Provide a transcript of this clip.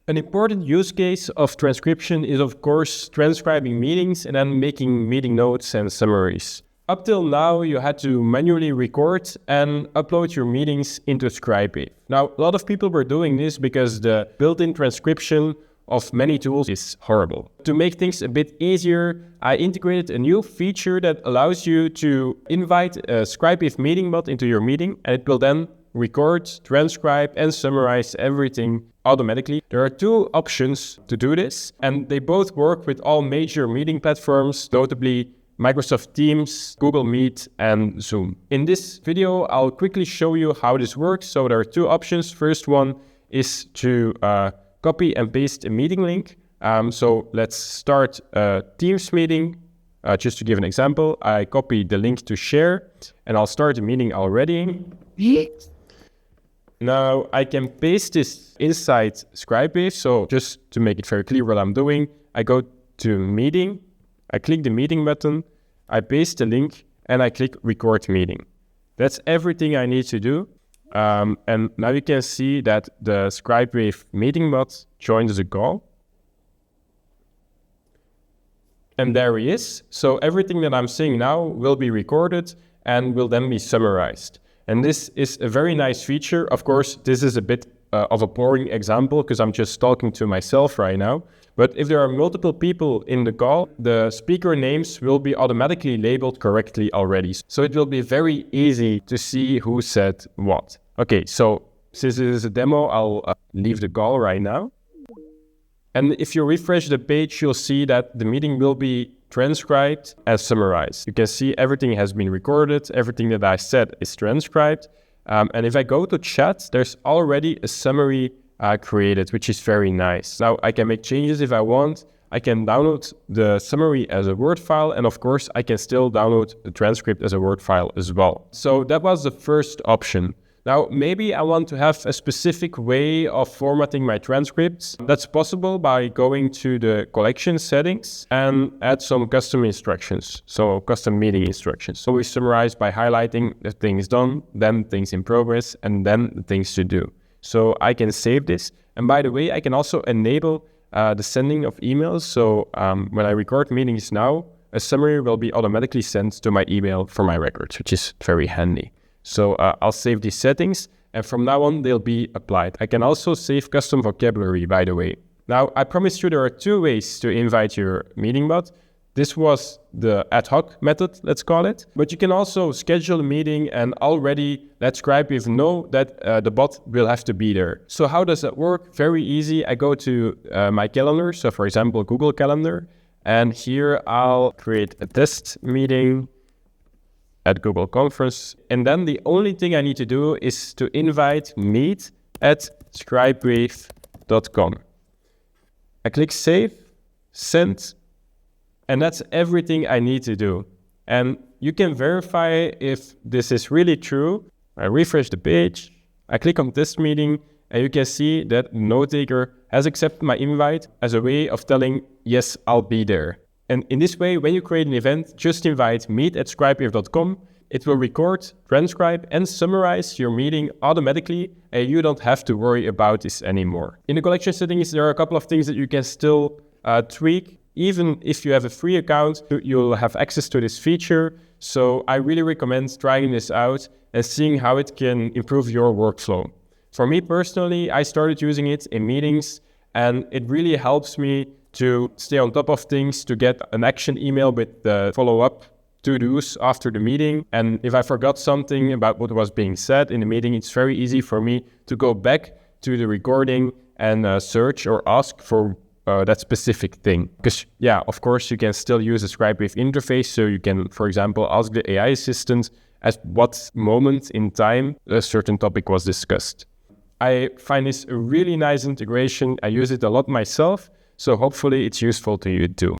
An important use case of transcription is, of course, transcribing meetings and then making meeting notes and summaries. Up till now, you had to manually record and upload your meetings into Scribewave. Now, a lot of people were doing this because the built-in transcription of many tools is horrible. To make things a bit easier, I integrated a new feature that allows you to invite a Scribewave meeting bot into your meeting, and it will then record, transcribe, and summarize everything automatically. There are two options to do this, and they both work with all major meeting platforms, notably Microsoft Teams, Google Meet, and Zoom. In this video, I'll quickly show you how this works. So there are two options. First one is to copy and paste a meeting link. So let's start a Teams meeting. Just to give an example, I copy the link to share, and I'll start the meeting already. Now I can paste this inside Scribewave. So just to make it very clear what I'm doing, I go to Meeting, I click the Meeting button, I paste the link, and I click Record Meeting. That's everything I need to do. And now you can see that the Scribewave meeting bot joins the call. And there he is. So everything that I'm saying now will be recorded and will then be summarized. And this is a very nice feature. Of course, this is a bit of a boring example because I'm just talking to myself right now. But if there are multiple people in the call, the speaker names will be automatically labeled correctly already. So it will be very easy to see who said what. Okay, so since this is a demo, I'll leave the call right now. And if you refresh the page, you'll see that the meeting will be transcribed and summarized. You can see everything has been recorded. Everything that I said is transcribed. And if I go to chat, there's already a summary created, which is very nice. Now I can make changes if I want. I can download the summary as a Word file, and of course I can still download the transcript as a Word file as well. So that was the first option. Now maybe I want to have a specific way of formatting my transcripts. That's possible by going to the collection settings and add some custom instructions, so custom meeting instructions. So we summarize by highlighting the things done, then things in progress, and then the things to do. So I can save this. And by the way, I can also enable the sending of emails. So when I record meetings now, a summary will be automatically sent to my email for my records, which is very handy. So I'll save these settings, and from now on, they'll be applied. I can also save custom vocabulary, by the way. Now, I promised you there are two ways to invite your meeting bot. This was the ad hoc method, let's call it. But you can also schedule a meeting and already let Scribewave know that the bot will have to be there. So how does that work? Very easy. I go to my calendar. So for example, Google Calendar. And here I'll create a test meeting at Google Conference. And then the only thing I need to do is to invite meet@scribewave.com. I click Save, Send, and that's everything I need to do. And you can verify if this is really true. I refresh the page, I click on Test Meeting, and you can see that the note taker has accepted my invite as a way of telling, yes, I'll be there. And in this way, when you create an event, just invite meet@scribewave.com. It will record, transcribe, and summarize your meeting automatically, and you don't have to worry about this anymore. In the collection settings, there are a couple of things that you can still tweak. Even if you have a free account, you'll have access to this feature. So I really recommend trying this out and seeing how it can improve your workflow. For me personally, I started using it in meetings, and it really helps me to stay on top of things, to get an action email with the follow-up to-dos after the meeting. And if I forgot something about what was being said in the meeting, it's very easy for me to go back to the recording and search or ask for that specific thing. Because, yeah, of course, you can still use a Scribewave interface. So you can, for example, ask the AI assistant at what moment in time a certain topic was discussed. I find this a really nice integration. I use it a lot myself. So hopefully it's useful to you too.